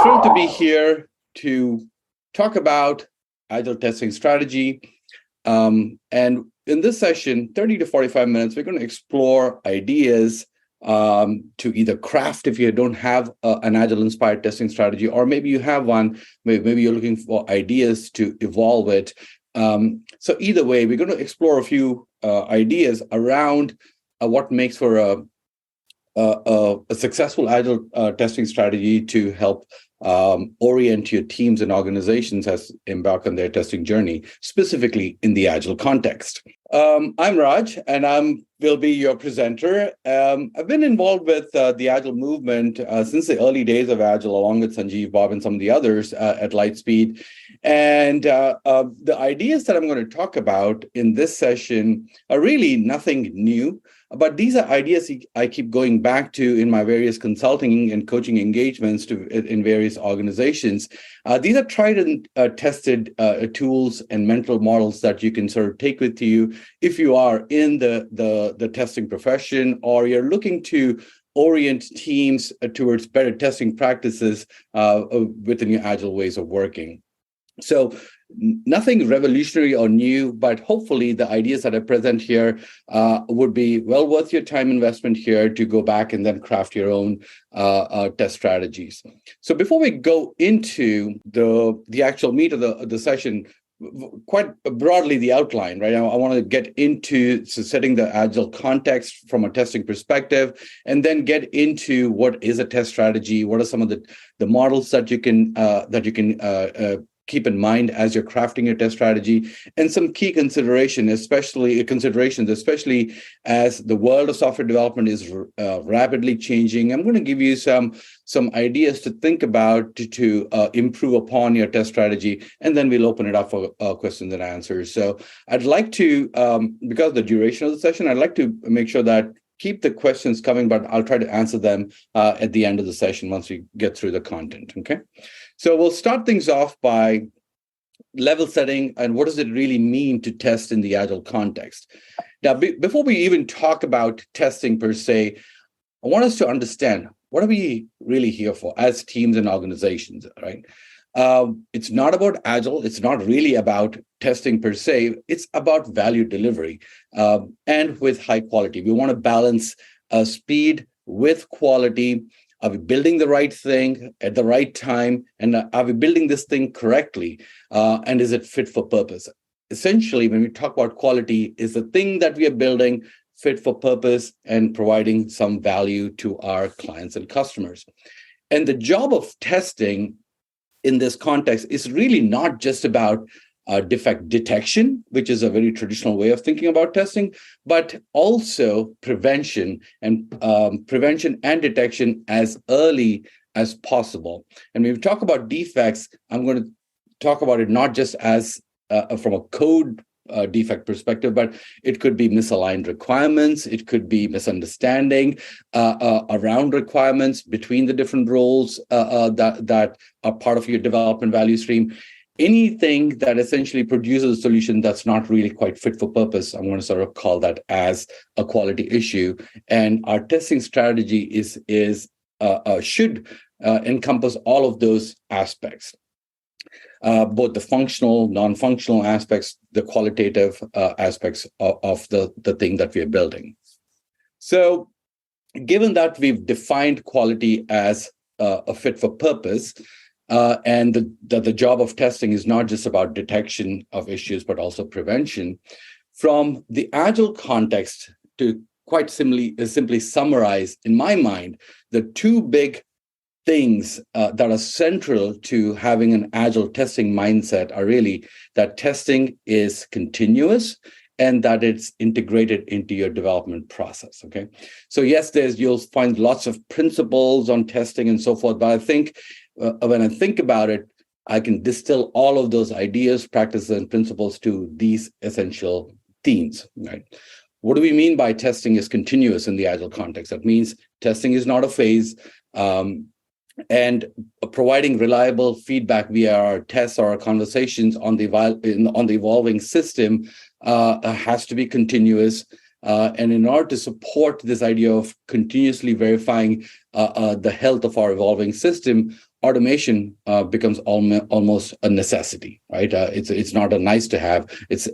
thrilled to be here to talk about Agile testing strategy. And in this session, 30 to 45 minutes, we're going to explore ideas to either craft if you don't have an Agile-inspired testing strategy, or maybe you have one, maybe you're looking for ideas to evolve it. So either way, we're going to explore a few ideas around what makes for a successful Agile testing strategy to help orient your teams and organizations as embark on their testing journey, specifically in the Agile context. I'm Raj, and will be your presenter. I've been involved with the Agile movement since the early days of Agile, along with Sanjeev, Bob, and some of the others at LitheSpeed. And the ideas that I'm going to talk about in this session are really nothing new, but these are ideas I keep going back to in my various consulting and coaching engagements in various organizations. These are tried and tested tools and mental models that you can sort of take with you if you are in the testing profession, or you're looking to orient teams towards better testing practices within your Agile ways of working. So nothing revolutionary or new, but hopefully the ideas that I present here would be well worth your time investment here to go back and then craft your own test strategies. So before we go into the actual meat of the session, quite broadly the outline, right? I want to get into setting the Agile context from a testing perspective, and then get into what is a test strategy, what are some of the models that you can keep in mind as you're crafting your test strategy, and some key considerations, especially as the world of software development is rapidly changing. I'm going to give you some ideas to think about to improve upon your test strategy, and then we'll open it up for questions and answers. So I'd like to, because of the duration of the session, I'd like to make sure that keep the questions coming, but I'll try to answer them at the end of the session once we get through the content, okay? So we'll start things off by level setting and what does it really mean to test in the Agile context. Now, before we even talk about testing per se, I want us to understand, what are we really here for as teams and organizations, right? It's not about Agile. It's not really about testing per se. It's about value delivery and with high quality. We want to balance speed with quality. Are we building the right thing at the right time? And are we building this thing correctly? And is it fit for purpose? Essentially, when we talk about quality, is the thing that we are building fit for purpose and providing some value to our clients and customers? And the job of testing in this context is really not just about defect detection, which is a very traditional way of thinking about testing, but also prevention and detection as early as possible. And when we talk about defects, I'm going to talk about it not just as from a code defect perspective, but it could be misaligned requirements. It could be misunderstanding around requirements between the different roles that are part of your development value stream. Anything that essentially produces a solution that's not really quite fit for purpose, I'm going to sort of call that as a quality issue. And our testing strategy should encompass all of those aspects. Both the functional, non-functional aspects, the qualitative aspects of the thing that we are building. So given that we've defined quality as a fit for purpose, and the job of testing is not just about detection of issues, but also prevention, from the Agile context, to quite simply summarize, in my mind, the two big things that are central to having an Agile testing mindset are really that testing is continuous and that it's integrated into your development process, okay? So yes, you'll find lots of principles on testing and so forth, but I think when I think about it, I can distill all of those ideas, practices, and principles to these essential themes, right? What do we mean by testing is continuous in the Agile context? That means testing is not a phase, and providing reliable feedback via our tests or our conversations on the evolving system has to be continuous. And in order to support this idea of continuously verifying the health of our evolving system, automation becomes almost a necessity, right? It's not a nice to have; it's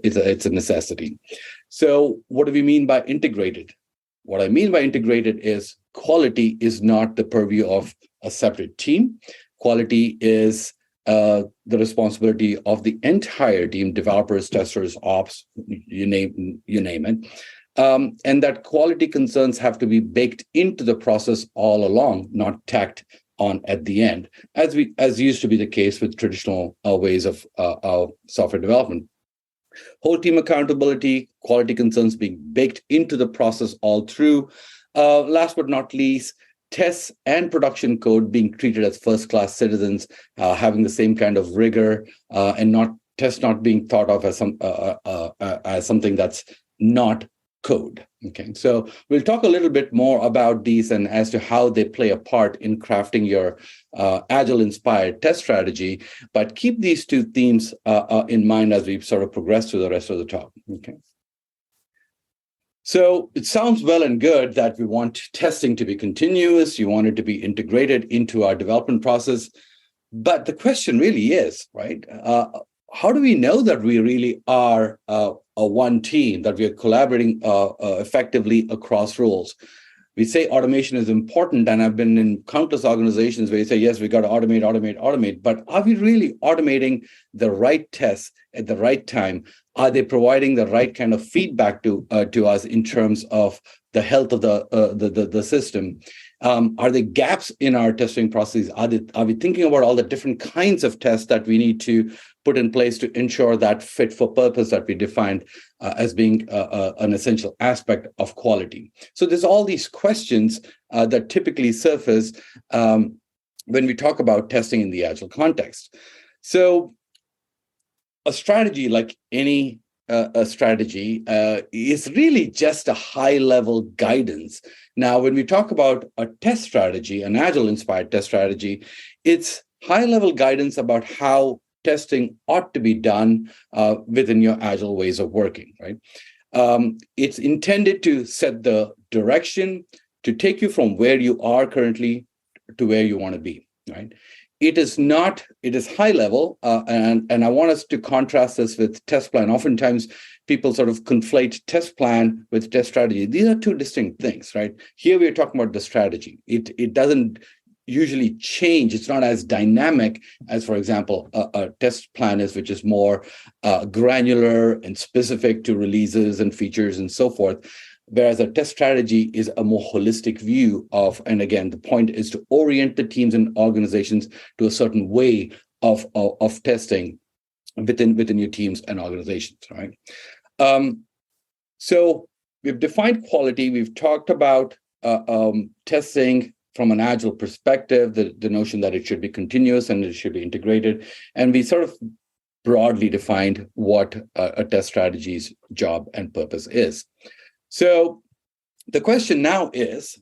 a necessity. So, what do we mean by integrated? What I mean by integrated is quality is not the purview of a separate team. Quality is the responsibility of the entire team: developers, testers, ops, you name it. And that quality concerns have to be baked into the process all along, not tacked on at the end, as used to be the case with traditional ways of software development. Whole team accountability, quality concerns being baked into the process all through. Last but not least, tests and production code being treated as first-class citizens, having the same kind of rigor, and not being thought of as something that's not code. Okay, so we'll talk a little bit more about these and as to how they play a part in crafting your Agile-inspired test strategy. But keep these two themes in mind as we sort of progress through the rest of the talk. Okay. So it sounds well and good that we want testing to be continuous. You want it to be integrated into our development process. But the question really is, right? How do we know that we really are a one team, that we are collaborating effectively across roles? We say automation is important, and I've been in countless organizations where you say, yes, we got to automate. But are we really automating the right tests at the right time? Are they providing the right kind of feedback to us in terms of the health of the system? Are there gaps in our testing processes? Are we thinking about all the different kinds of tests that we need to put in place to ensure that fit for purpose that we defined as being an essential aspect of quality? So there's all these questions that typically surface when we talk about testing in the Agile context. So a strategy, like any a strategy, is really just a high-level guidance. Now, when we talk about a test strategy, an Agile-inspired test strategy, it's high-level guidance about how testing ought to be done within your Agile ways of working, right? It's intended to set the direction, to take you from where you are currently to where you want to be, right? It is high level, and I want us to contrast this with test plan. Oftentimes, people sort of conflate test plan with test strategy. These are two distinct things, right? Here we're talking about the strategy. It doesn't usually change. It's not as dynamic as, for example, a test plan is, which is more granular and specific to releases and features and so forth. Whereas a test strategy is a more holistic view of, and again, the point is to orient the teams and organizations to a certain way of testing within your teams and organizations, right? So we've defined quality. We've talked about testing from an Agile perspective, the notion that it should be continuous and it should be integrated. And we sort of broadly defined what a test strategy's job and purpose is. So the question now is,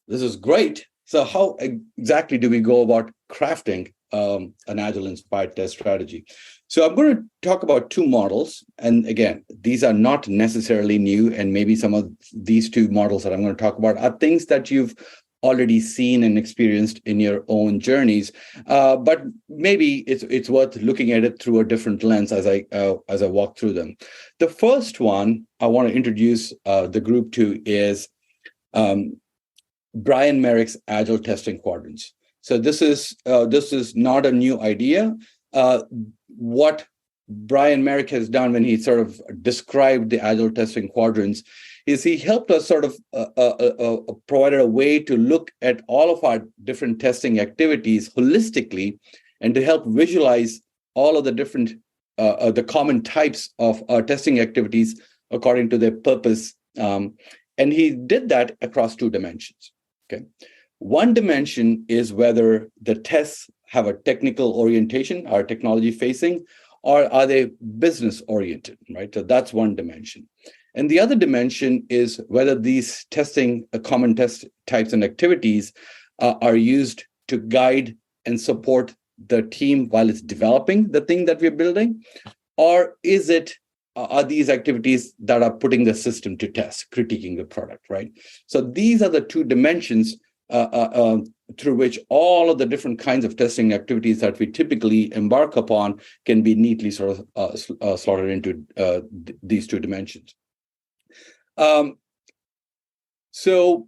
this is great. So how exactly do we go about crafting an Agile-inspired test strategy? So I'm going to talk about two models. And again, these are not necessarily new. And maybe some of these two models that I'm going to talk about are things that you've already seen and experienced in your own journeys, but maybe it's worth looking at it through a different lens as I walk through them. The first one I want to introduce the group to is Brian Merrick's Agile testing quadrants. So this is not a new idea. What Brian Merrick has done when he sort of described the Agile testing quadrants is he helped us sort of provided a way to look at all of our different testing activities holistically and to help visualize all of the different, the common types of testing activities according to their purpose. And he did that across two dimensions, okay? One dimension is whether the tests have a technical orientation, are technology facing, or are they business oriented, right? So that's one dimension. And the other dimension is whether these testing, common test types and activities are used to guide and support the team while it's developing the thing that we're building, or are these activities that are putting the system to test, critiquing the product, right? So these are the two dimensions through which all of the different kinds of testing activities that we typically embark upon can be neatly sort of slotted into these two dimensions. So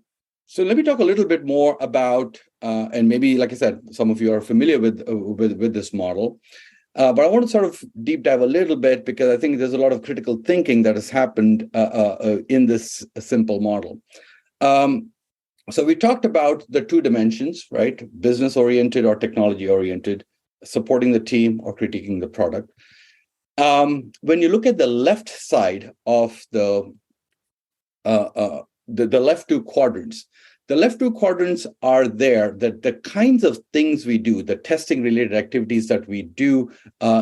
let me talk a little bit more about, and maybe, like I said, some of you are familiar with this model, but I want to sort of deep dive a little bit because I think there's a lot of critical thinking that has happened in this simple model. So we talked about the two dimensions, right? Business-oriented or technology-oriented, supporting the team or critiquing the product. When you look at the left side of the left two quadrants, the left two quadrants are there, that the kinds of things we do, the testing-related activities that we do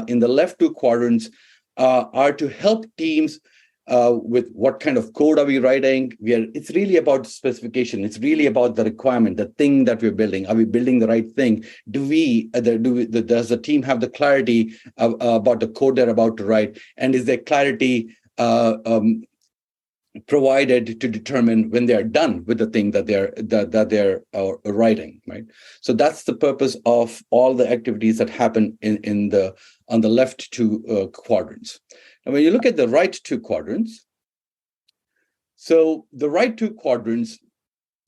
in the left two quadrants are to help teams with what kind of code are we writing. It's really about specification. It's really about the requirement, the thing that we're building. Are we building the right thing? Does the team have the clarity about the code they're about to write? And is there clarity provided to determine when they're done with the thing that they're writing, right? So that's the purpose of all the activities that happen on the left two quadrants. And when you look at the right two quadrants, so the right two quadrants,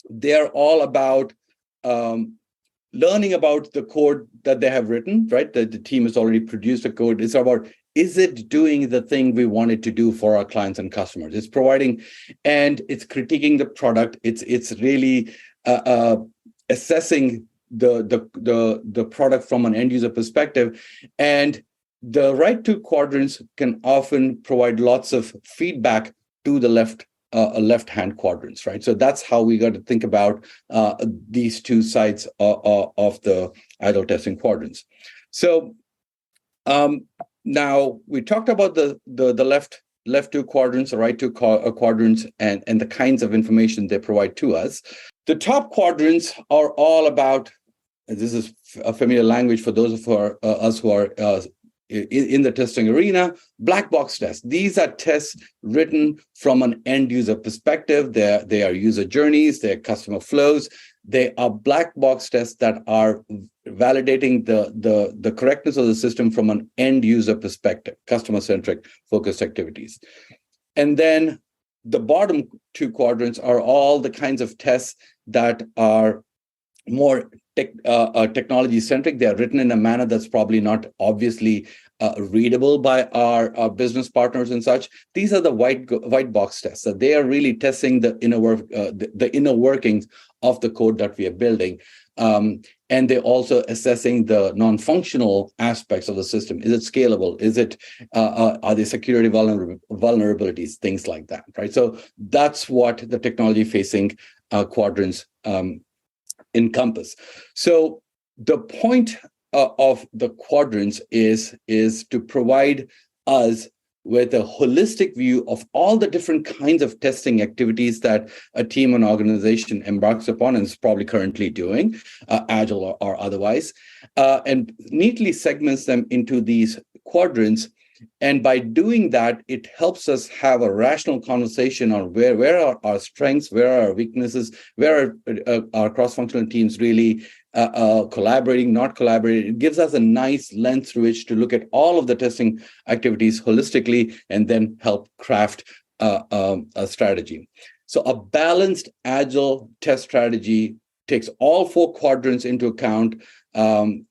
they're all about learning about the code that they have written, right? The team has already produced the code. It's about, is it doing the thing we want it to do for our clients and customers? It's providing, and it's critiquing the product. It's really assessing the product from an end user perspective. And the right two quadrants can often provide lots of feedback to the left-hand quadrants, right? So that's how we got to think about these two sides of the Agile testing quadrants. So now we talked about the left two quadrants, the right two quadrants, and the kinds of information they provide to us. The top quadrants are all about, this is a familiar language for those of us who are in the testing arena, black box tests. These are tests written from an end user perspective. They are user journeys, they're customer flows. They are black box tests that are validating the correctness of the system from an end user perspective, customer-centric focused activities. And then the bottom two quadrants are all the kinds of tests that are more technology-centric. They are written in a manner that's probably not obviously readable by our business partners and such. These are the white box tests. So they are really testing the inner workings of the code that we are building. And they're also assessing the non-functional aspects of the system. Is it scalable? Is it are there security vulnerabilities? Things like that, right? So that's what the technology-facing quadrants encompass. So the point of the quadrants is to provide us with a holistic view of all the different kinds of testing activities that a team and organization embarks upon and is probably currently doing, Agile or otherwise, and neatly segments them into these quadrants. And by doing that, it helps us have a rational conversation on where are our strengths, where are our weaknesses, where are our cross-functional teams really collaborating, not collaborating. It gives us a nice lens through which to look at all of the testing activities holistically and then help craft a strategy. So a balanced Agile test strategy takes all four quadrants into account. And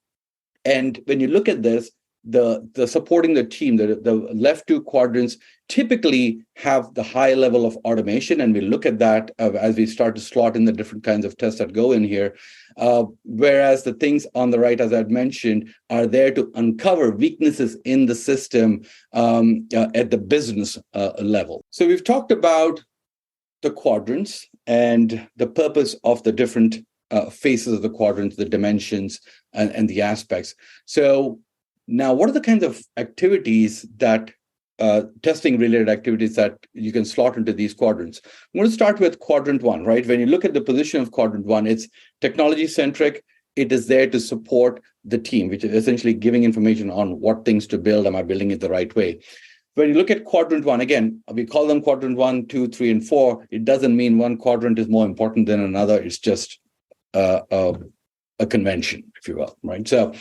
when you look at this, the supporting the team, the left two quadrants typically have the high level of automation, and we look at that as we start to slot in the different kinds of tests that go in here. Whereas the things on the right, as I'd mentioned, are there to uncover weaknesses in the system at the business level. So we've talked about the quadrants and the purpose of the different faces of the quadrants, the dimensions, and the aspects. So now, what are the kinds of activities that testing-related activities that you can slot into these quadrants? I'm going to start with quadrant one, right? When you look at the position of quadrant one, it's technology-centric. It is there to support the team, which is essentially giving information on what things to build. Am I building it the right way? When you look at quadrant one, again, we call them quadrant 1, 2, 3, and 4. It doesn't mean one quadrant is more important than another. It's just a convention, if you will, right? So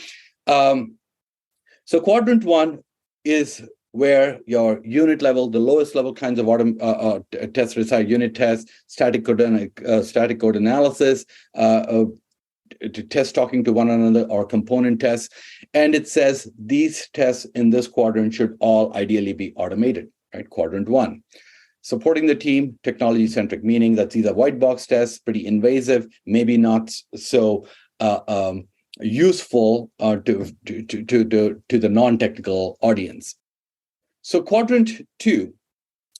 quadrant one is where your unit level, the lowest level kinds of tests reside: unit tests, static code analysis, to test talking to one another, or component tests. And it says these tests in this quadrant should all ideally be automated, right? Quadrant one. Supporting the team, technology-centric, meaning that these are white box tests, pretty invasive, maybe not so useful to the non-technical audience. So quadrant two,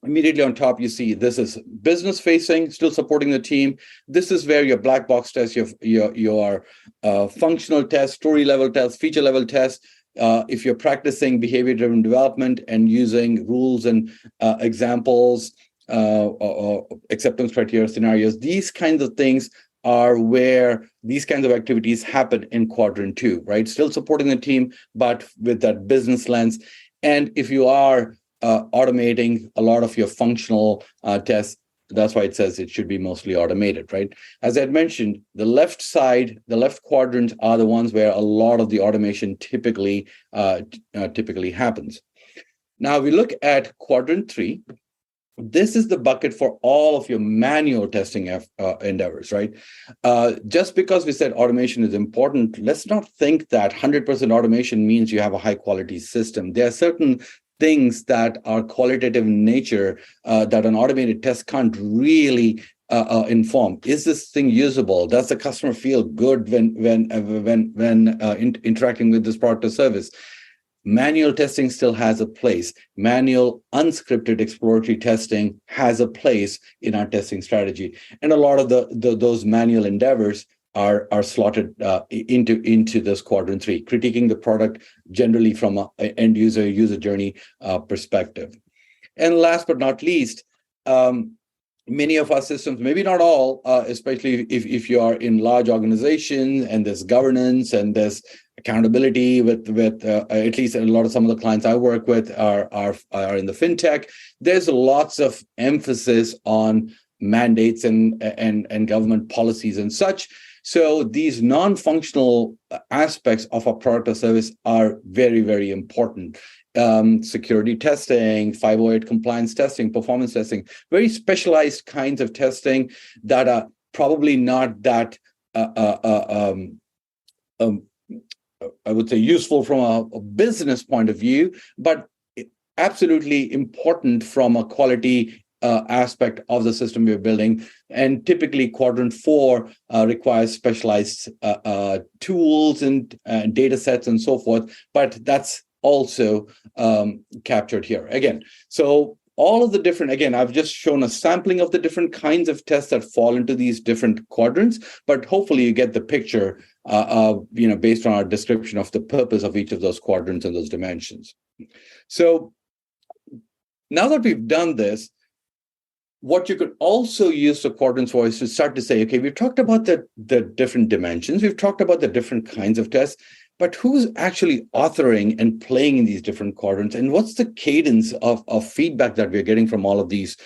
immediately on top, you see this is business facing, still supporting the team. This is where your black box tests, your functional tests, story level tests, feature level tests. If you're practicing behavior-driven development and using rules and examples or acceptance criteria scenarios, these kinds of things are where these kinds of activities happen in quadrant two, right? Still supporting the team, but with that business lens. And if you are automating a lot of your functional tests, that's why it says it should be mostly automated, right? As I had mentioned, the left side, the left quadrants are the ones where a lot of the automation typically happens. Now we look at quadrant three. This is the bucket for all of your manual testing endeavors, right? Just because we said automation is important, let's not think that 100% automation means you have a high quality system. There are certain things that are qualitative in nature that an automated test can't really inform. Is this thing usable? Does the customer feel good when interacting with this product or service? Manual testing still has a place. Manual, unscripted exploratory testing has a place in our testing strategy. And a lot of those manual endeavors are slotted into this quadrant three, critiquing the product generally from an end user journey perspective. And last but not least, many of our systems, maybe not all, especially if you are in large organizations and there's governance and there's accountability with at least some of the clients I work with are in the fintech. There's lots of emphasis on mandates and government policies and such. So these non-functional aspects of a product or service are very, very important. Security testing, 508 compliance testing, performance testing, very specialized kinds of testing that are probably not that I would say useful from a business point of view, but absolutely important from a quality aspect of the system we're building. And typically quadrant four requires specialized tools and data sets and so forth, but that's also captured here. Again, so all of the different, again, I've just shown a sampling of the different kinds of tests that fall into these different quadrants, but hopefully you get the picture, based on our description of the purpose of each of those quadrants and those dimensions. So now that we've done this, what you could also use the quadrants for is to start to say, okay, we've talked about the different dimensions, we've talked about the different kinds of tests, but who's actually authoring and playing in these different quadrants? And what's the cadence of feedback that we're getting from all of these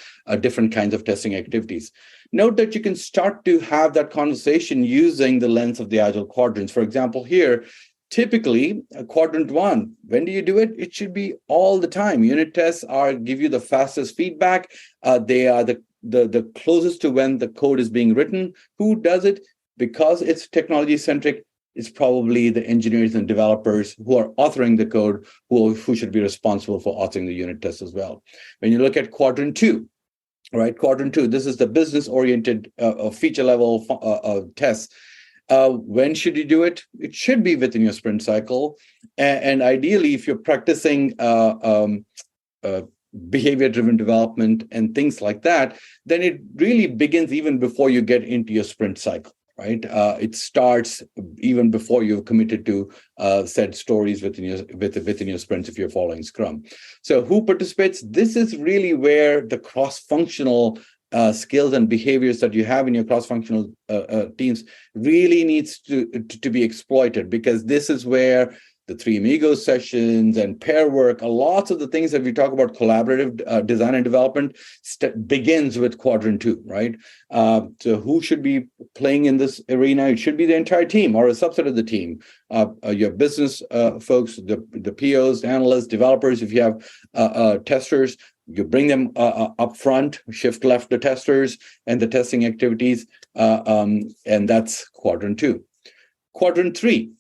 different kinds of testing activities? Note that you can start to have that conversation using the lens of the Agile quadrants. For example, here, typically, quadrant one, when do you do it? It should be all the time. Unit tests give you the fastest feedback. They are the closest to when the code is being written. Who does it? Because it's technology-centric, it's probably the engineers and developers who are authoring the code who should be responsible for authoring the unit test as well. When you look at quadrant two, right? Quadrant two, this is the business-oriented feature level tests. When should you do it? It should be within your sprint cycle. And ideally, if you're practicing behavior-driven development and things like that, then it really begins even before you get into your sprint cycle. Right, it starts even before you've committed to said stories within your sprints if you're following Scrum. So who participates? This is really where the cross-functional skills and behaviors that you have in your cross-functional teams really needs to be exploited, because this is where the Three Amigos sessions and pair work, lots of the things that we talk about collaborative design and development begins with Quadrant 2, right? So who should be playing in this arena? It should be the entire team or a subset of the team. Your business folks, the POs, analysts, developers. If you have testers, you bring them up front, shift left the testers and the testing activities, and that's Quadrant 2. Quadrant 3.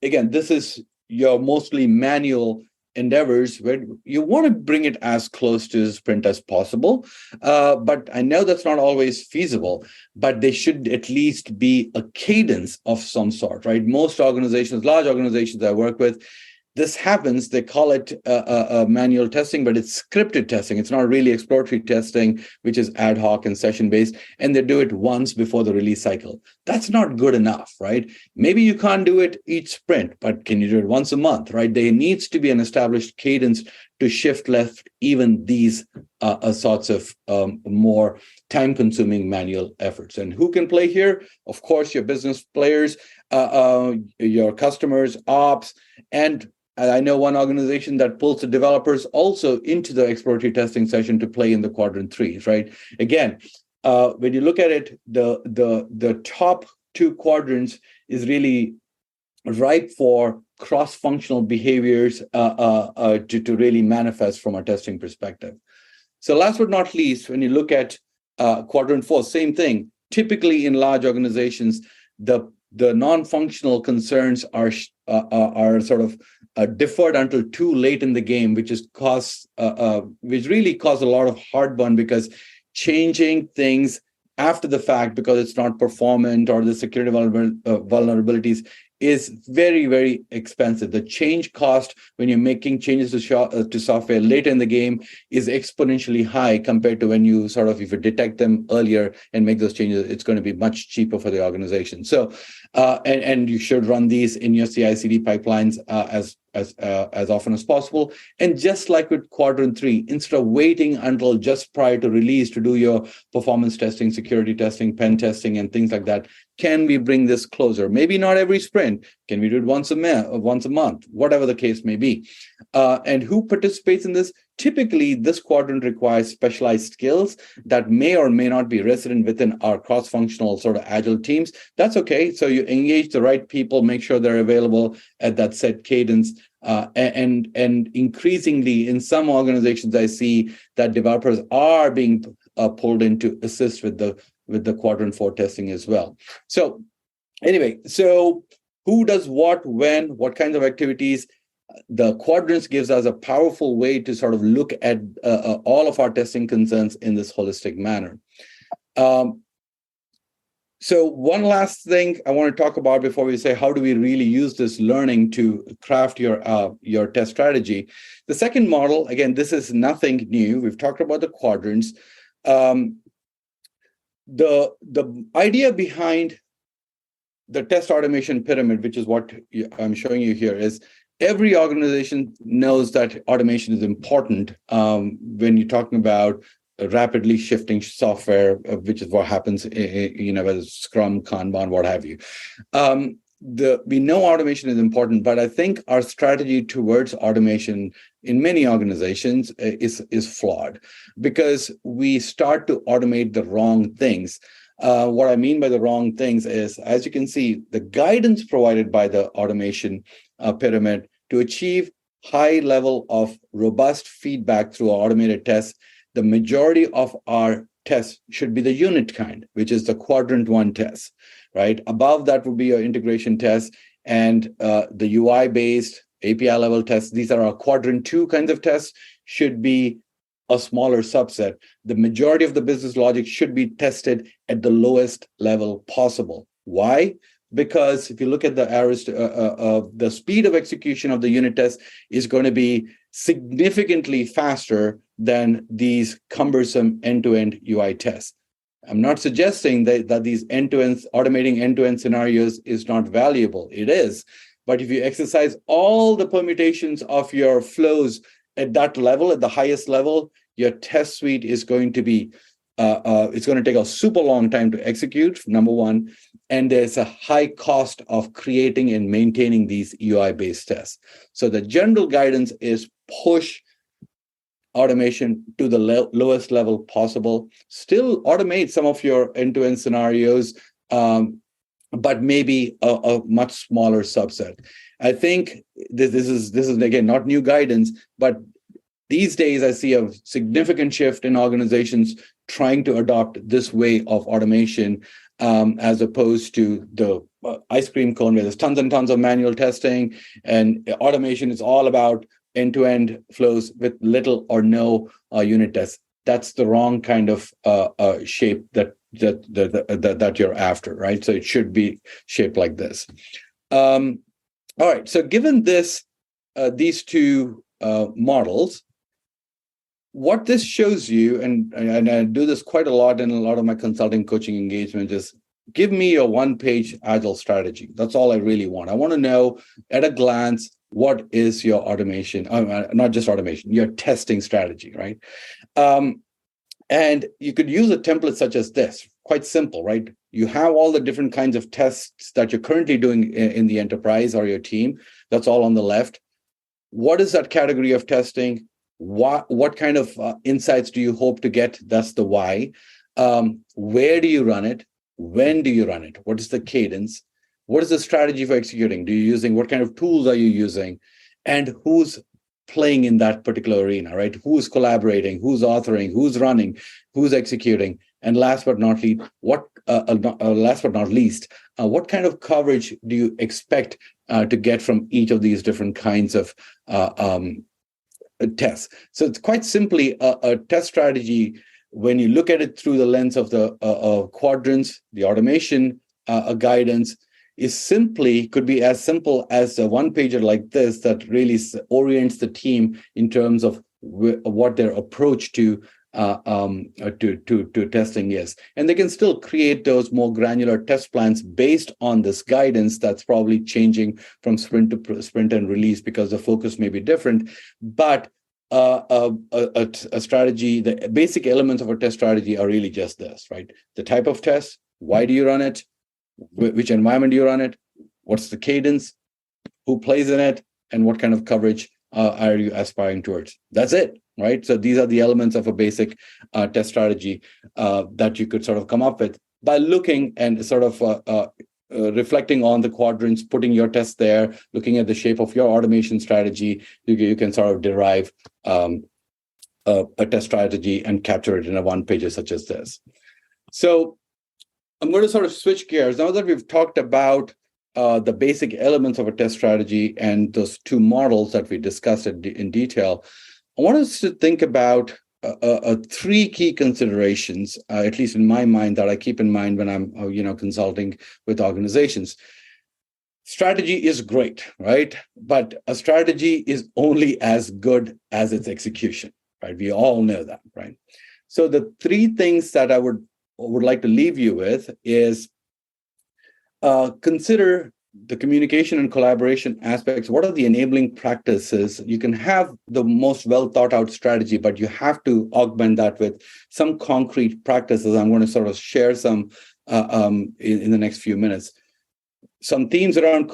Again, this is your mostly manual endeavors where you want to bring it as close to sprint as possible. But I know that's not always feasible, but there should at least be a cadence of some sort, right? Most organizations, large organizations I work with, this happens, they call it manual testing, but it's scripted testing. It's not really exploratory testing, which is ad hoc and session-based, and they do it once before the release cycle. That's not good enough, right? Maybe you can't do it each sprint, but can you do it once a month, right? There needs to be an established cadence to shift left even these sorts of more time-consuming manual efforts. And who can play here? Of course, your business players, your customers, ops, and I know one organization that pulls the developers also into the exploratory testing session to play in the Quadrant 3s, right? Again, when you look at it, the top two quadrants is really ripe for cross-functional behaviors to really manifest from a testing perspective. So last but not least, when you look at Quadrant 4, same thing. Typically in large organizations, the non-functional concerns are sort of deferred until too late in the game, which really cause a lot of heartburn because changing things after the fact because it's not performant or the security vulnerabilities is very, very expensive. The change cost when you're making changes to software later in the game is exponentially high compared to when you if you detect them earlier and make those changes, it's going to be much cheaper for the organization. So, and you should run these in your CI/CD pipelines as often as possible. And just like with Quadrant 3, instead of waiting until just prior to release to do your performance testing, security testing, pen testing, and things like that, can we bring this closer? Maybe not every sprint. Can we do it once a month, whatever the case may be? And who participates in this? Typically, this quadrant requires specialized skills that may or may not be resident within our cross-functional sort of agile teams. That's okay. So you engage the right people, make sure they're available at that set cadence. And increasingly, in some organizations, I see that developers are being pulled in to assist with the Quadrant 4 testing as well. So anyway, so who does what, when, what kinds of activities? The quadrants gives us a powerful way to sort of look at all of our testing concerns in this holistic manner. So one last thing I want to talk about before we say how do we really use this learning to craft your test strategy. The second model, again, this is nothing new. We've talked about the quadrants. The idea behind the test automation pyramid, which is what I'm showing you here, is every organization knows that automation is important when you're talking about rapidly shifting software, which is what happens, whether it's Scrum, Kanban, what have you. We know automation is important, but I think our strategy towards automation in many organizations is flawed because we start to automate the wrong things. What I mean by the wrong things is, as you can see, the guidance provided by the automation pyramid to achieve high level of robust feedback through automated tests, the majority of our tests should be the unit kind, which is the Quadrant 1 test, right? Above that would be your integration tests and the UI-based API level tests. These are our Quadrant 2 kinds of tests, should be a smaller subset. The majority of the business logic should be tested at the lowest level possible. Why? Because if you look at the arrows, the speed of execution of the unit test is going to be significantly faster than these cumbersome end-to-end UI tests. I'm not suggesting that these end-to-end, automating end-to-end scenarios is not valuable. It is. But if you exercise all the permutations of your flows at that level, at the highest level, your test suite is going to be, it's going to take a super long time to execute, number one. and there's a high cost of creating and maintaining these UI-based tests. So the general guidance is push automation to the lowest level possible. Still automate some of your end-to-end scenarios, but maybe a much smaller subset. I think this is again not new guidance, but these days I see a significant shift in organizations trying to adopt this way of automation, as opposed to the ice cream cone where there's tons and tons of manual testing, and automation is all about end-to-end flows with little or no unit tests. That's the wrong kind of shape that you're after, right? So it should be shaped like this. All right. So given these two models, what this shows you, and I do this quite a lot in a lot of my consulting coaching engagements, is give me a one-page Agile strategy. That's all I really want. I want to know at a glance, what is your automation, not just automation, your testing strategy, right? And you could use a template such as this, quite simple, right? You have all the different kinds of tests that you're currently doing in the enterprise or your team. That's all on the left. What is that category of testing? What kind of insights do you hope to get? That's the why. Where do you run it? When do you run it? What is the cadence? What is the strategy for executing? What kind of tools are you using? And who's playing in that particular arena, right? Who's collaborating? Who's authoring? Who's running? Who's executing? And last but not least, what kind of coverage do you expect to get from each of these different kinds of tests? So it's quite simply a test strategy. When you look at it through the lens of the quadrants, the automation guidance could be as simple as a one-pager like this that really orients the team in terms of what their approach to testing is. And they can still create those more granular test plans based on this guidance that's probably changing from sprint to sprint and release because the focus may be different. But a strategy, the basic elements of a test strategy are really just this, right? The type of test, why do you run it? Which environment do you run it? What's the cadence? Who plays in it? And what kind of coverage are you aspiring towards? That's it, right? So these are the elements of a basic test strategy that you could sort of come up with by looking and sort of reflecting on the quadrants, putting your test there, looking at the shape of your automation strategy. You can sort of derive a test strategy and capture it in a one-pager such as this. So I'm going to sort of switch gears. Now that we've talked about the basic elements of a test strategy and those two models that we discussed in detail, I want us to think about three key considerations, at least in my mind, that I keep in mind when I'm consulting with organizations. Strategy is great, right? But a strategy is only as good as its execution, right? We all know that, right? So the three things that I would like to leave you with is consider the communication and collaboration aspects. What are the enabling practices? You can have the most well thought out strategy, but you have to augment that with some concrete practices. I'm going to sort of share some in the next few minutes. Some themes around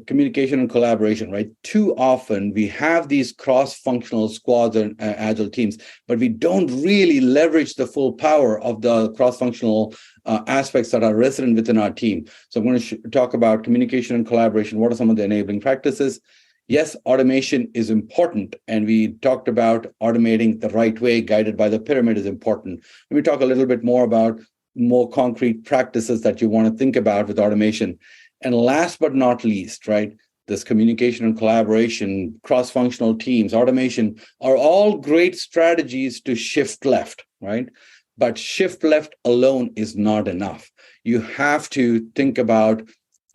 communication and collaboration, right? Too often we have these cross-functional squads and agile teams, but we don't really leverage the full power of the cross-functional aspects that are resident within our team. So I'm going to talk about communication and collaboration. What are some of the enabling practices? Yes, automation is important. And we talked about automating the right way, guided by the pyramid is important. Let me talk a little bit more about more concrete practices that you want to think about with automation. And last but not least, right, this communication and collaboration, cross-functional teams, automation are all great strategies to shift left, right? But shift left alone is not enough. You have to think about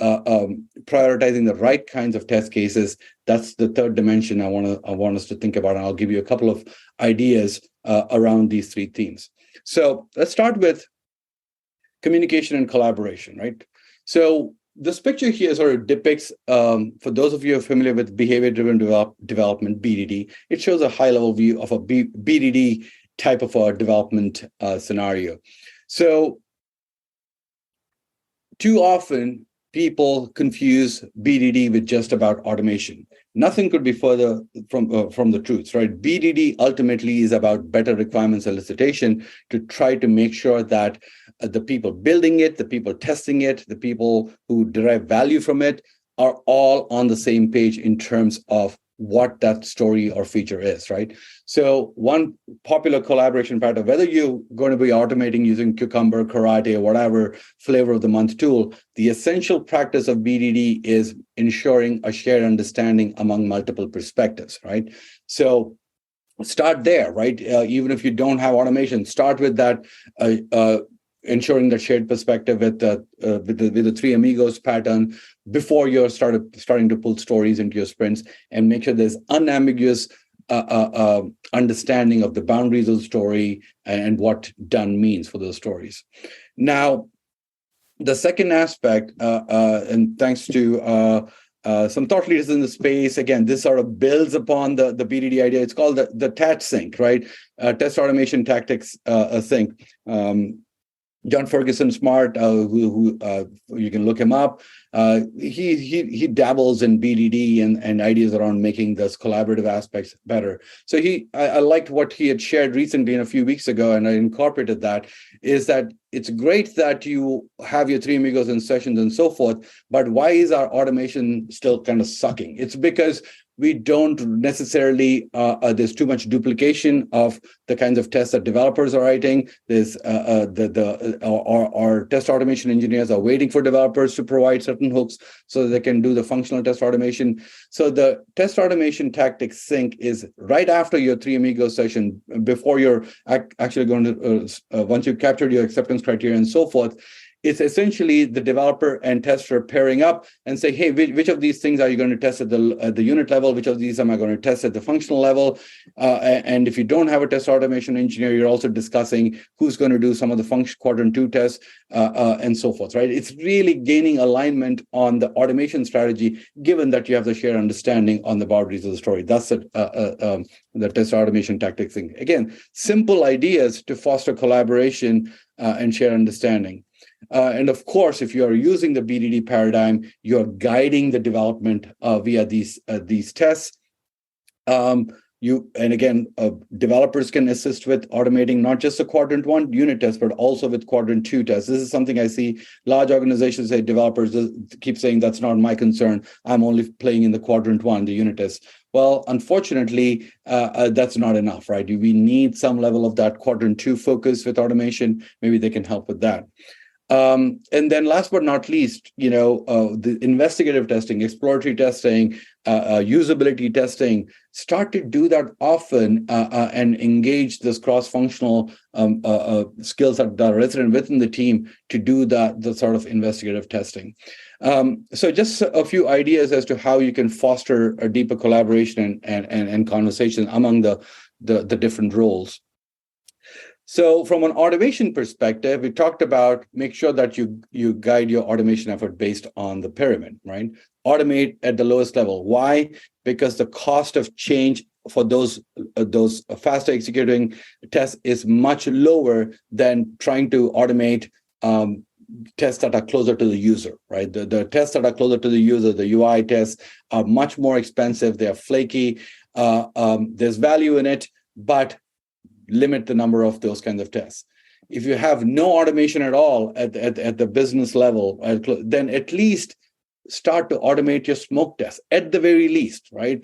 prioritizing the right kinds of test cases. That's the third dimension I want us to think about. And I'll give you a couple of ideas around these three themes. So let's start with communication and collaboration, right? So this picture here sort of depicts, for those of you who are familiar with behavior-driven development, BDD, it shows a high-level view of a BDD type of a development scenario. So too often people confuse BDD with just about automation. Nothing could be further from the truth, right? BDD ultimately is about better requirements elicitation to try to make sure that the people building it, the people testing it, the people who derive value from it are all on the same page in terms of what that story or feature is, right? So one popular collaboration pattern, whether you're going to be automating using Cucumber, Karate, or whatever flavor of the month tool, the essential practice of BDD is ensuring a shared understanding among multiple perspectives, right? So start there, right? Even if you don't have automation, start with that, ensuring that shared perspective with the Three Amigos pattern before you're starting to pull stories into your sprints, and make sure there's unambiguous understanding of the boundaries of the story and what done means for those stories. Now, the second aspect, and thanks to some thought leaders in the space, again, this sort of builds upon the BDD idea. It's called the TAT sync, right? Test automation tactics sync. John Ferguson Smart, who you can look him up. He dabbles in BDD and ideas around making those collaborative aspects better. So I liked what he had shared recently and a few weeks ago, and I incorporated that. Is that it's great that you have your Three Amigos and sessions and so forth, but why is our automation still kind of sucking? It's because we don't necessarily, there's too much duplication of the kinds of tests that developers are writing. There's our test automation engineers are waiting for developers to provide certain hooks so that they can do the functional test automation. So the test automation tactics sync is right after your Three Amigos session, before you're actually going to, once you've captured your acceptance criteria and so forth. It's essentially the developer and tester pairing up and say, hey, which of these things are you going to test at the unit level? Which of these am I going to test at the functional level? And if you don't have a test automation engineer, you're also discussing who's going to do some of the Quadrant 2 tests and so forth, right? It's really gaining alignment on the automation strategy, given that you have the shared understanding on the boundaries of the story. That's the test automation tactics thing. Again, simple ideas to foster collaboration and share understanding. And of course, if you are using the BDD paradigm, you're guiding the development via these tests. Developers can assist with automating not just the Quadrant 1 unit test, but also with Quadrant 2 tests. This is something I see large organizations say, developers keep saying, that's not my concern. I'm only playing in the Quadrant 1, the unit test. Well, unfortunately, that's not enough, right? We need some level of that Quadrant 2 focus with automation. Maybe they can help with that. And then last but not least, the investigative testing, exploratory testing, usability testing, start to do that often and engage this cross-functional skills that are resident within the team to do the sort of investigative testing. So just a few ideas as to how you can foster a deeper collaboration and conversation among the different roles. So from an automation perspective, we talked about make sure that you guide your automation effort based on the pyramid, right? Automate at the lowest level. Why? Because the cost of change for those faster executing tests is much lower than trying to automate tests that are closer to the user, right? The tests that are closer to the user, the UI tests, are much more expensive. They are flaky. There's value in it, but limit the number of those kinds of tests. If you have no automation at all at the business level, then at least start to automate your smoke tests at the very least, right?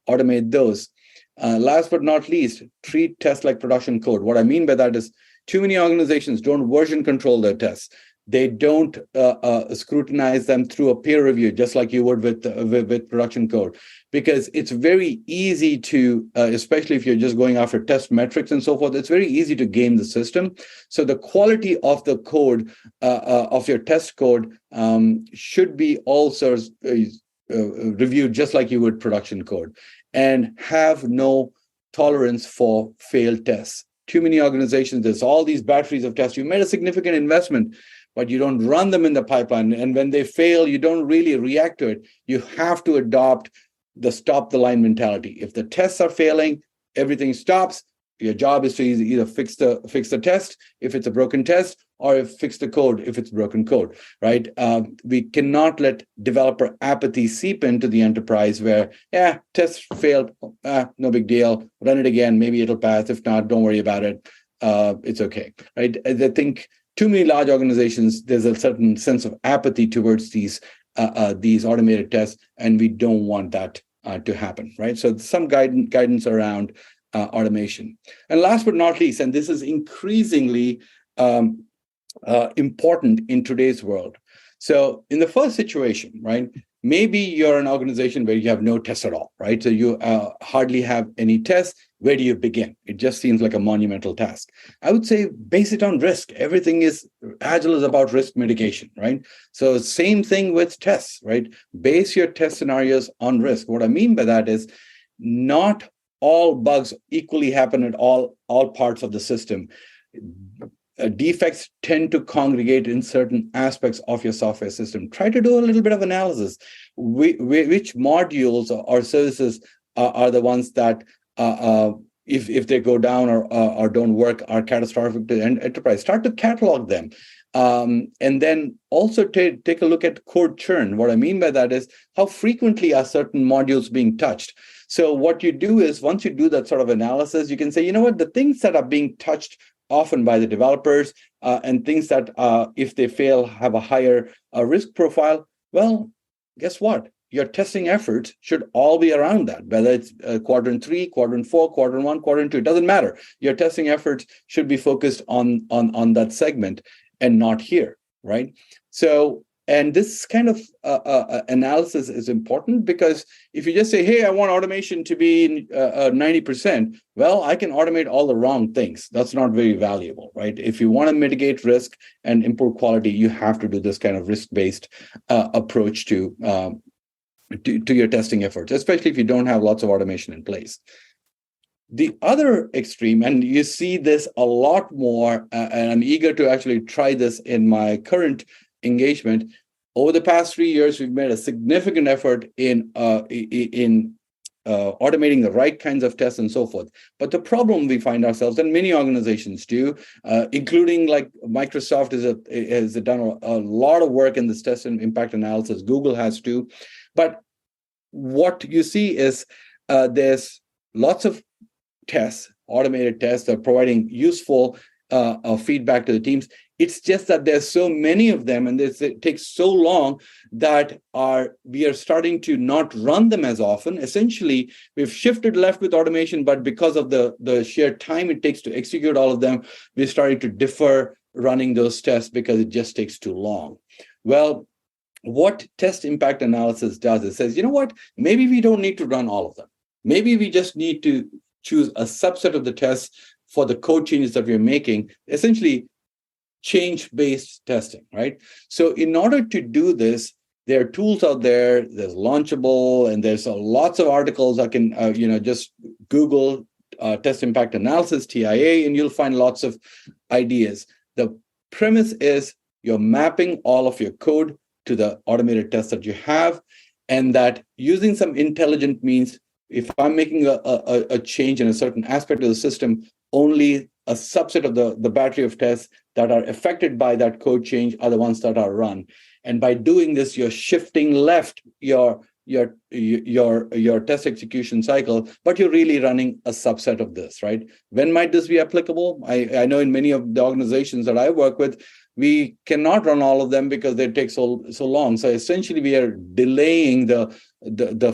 Automate those. Last but not least, treat tests like production code. What I mean by that is too many organizations don't version control their tests. They don't scrutinize them through a peer review, just like you would with production code, because it's very easy to, especially if you're just going after test metrics and so forth, it's very easy to game the system. So the quality of the code, of your test code, should be also reviewed just like you would production code, and have no tolerance for failed tests. Too many organizations, there's all these batteries of tests. You made a significant investment, but you don't run them in the pipeline. And when they fail, you don't really react to it. You have to adopt the stop the line mentality. If the tests are failing, everything stops. Your job is to either fix the test if it's a broken test, or fix the code if it's broken code, right? We cannot let developer apathy seep into the enterprise where, tests failed, no big deal, run it again, maybe it'll pass. If not, don't worry about it. It's okay, right? I think too many large organizations, there's a certain sense of apathy towards these automated tests, and we don't want that to happen, right? So some guidance around automation. And last but not least, and this is increasingly important in today's world. So in the first situation, right, maybe you're an organization where you have no tests at all, right? So you hardly have any tests. Where do you begin? It just seems like a monumental task. I would say base it on risk. Everything is, Agile is about risk mitigation, right? So same thing with tests, right? Base your test scenarios on risk. What I mean by that is not all bugs equally happen at all parts of the system. Defects tend to congregate in certain aspects of your software system. Try to do a little bit of analysis. Which modules or services are the ones that, if they go down or don't work, are catastrophic to the enterprise? Start to catalog them. And then also take a look at code churn. What I mean by that is how frequently are certain modules being touched? So what you do is, once you do that sort of analysis, you can say, you know what, the things that are being touched often by the developers and things that, if they fail, have a higher risk profile, well, guess what? Your testing efforts should all be around that, whether it's quadrant 3, quadrant 4, quadrant 1, quadrant 2, it doesn't matter. Your testing efforts should be focused on that segment and not here, right? So, and this kind of analysis is important, because if you just say, hey, I want automation to be 90%, well, I can automate all the wrong things. That's not very valuable, right? If you want to mitigate risk and improve quality, you have to do this kind of risk-based approach to your testing efforts, especially if you don't have lots of automation in place. The other extreme, and you see this a lot more, and I'm eager to actually try this in my current engagement. Over the past 3 years, we've made a significant effort in automating the right kinds of tests and so forth. But the problem we find ourselves, and many organizations do, including like Microsoft has done a lot of work in this test and impact analysis. Google has too. But what you see is there's lots of tests, automated tests that are providing useful feedback to the teams. It's just that there's so many of them, and it takes so long that we are starting to not run them as often. Essentially, we've shifted left with automation, but because of the sheer time it takes to execute all of them, we're starting to defer running those tests because it just takes too long. Well, what test impact analysis does is says, you know what, maybe we don't need to run all of them. Maybe we just need to choose a subset of the tests for the code changes that we're making, essentially change-based testing, right? So in order to do this, there are tools out there, there's Launchable, and there's lots of articles. I can, just Google test impact analysis, TIA, and you'll find lots of ideas. The premise is you're mapping all of your code to the automated tests that you have, and that using some intelligent means, if I'm making a change in a certain aspect of the system, only a subset of the battery of tests that are affected by that code change are the ones that are run. And by doing this, you're shifting left your test execution cycle, but you're really running a subset of this, right? When might this be applicable? I know in many of the organizations that I work with, we cannot run all of them because they take so long. So essentially, we are delaying the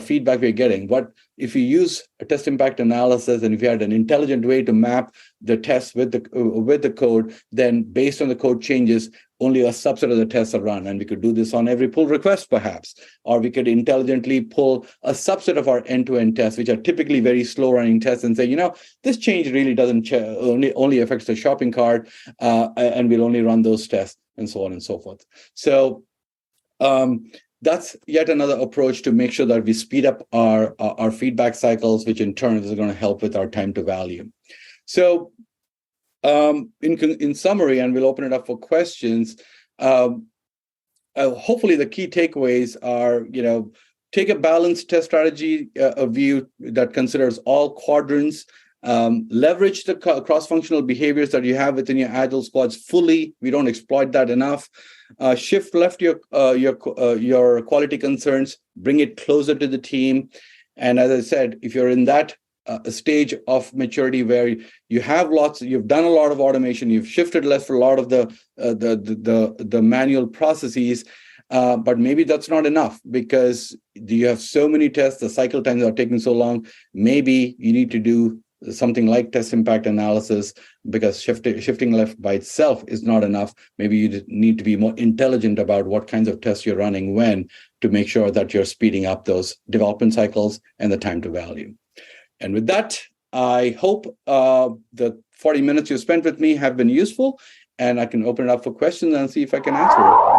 feedback we're getting. But if you use a test impact analysis, and if you had an intelligent way to map the tests with the code, then based on the code changes, only a subset of the tests are run. And we could do this on every pull request, perhaps, or we could intelligently pull a subset of our end-to-end tests, which are typically very slow running tests, and say, this change really doesn't only affects the shopping cart, and we'll only run those tests, and so on and so forth. So that's yet another approach to make sure that we speed up our feedback cycles, which in turn is going to help with our time to value. So in summary, and we'll open it up for questions, hopefully the key takeaways are, take a balanced test strategy, a view that considers all quadrants Leverage the cross-functional behaviors that you have within your Agile squads fully. We don't exploit that enough. Shift left your quality concerns, bring it closer to the team. And as I said, if you're in that stage of maturity where you've done a lot of automation, you've shifted left for a lot of the manual processes, but maybe that's not enough because you have so many tests, the cycle times are taking so long. Maybe you need to do something like test impact analysis because shifting left by itself is not enough. Maybe you need to be more intelligent about what kinds of tests you're running when to make sure that you're speeding up those development cycles and the time to value. And with that, I hope the 40 minutes you spent with me have been useful, and I can open it up for questions and see if I can answer it.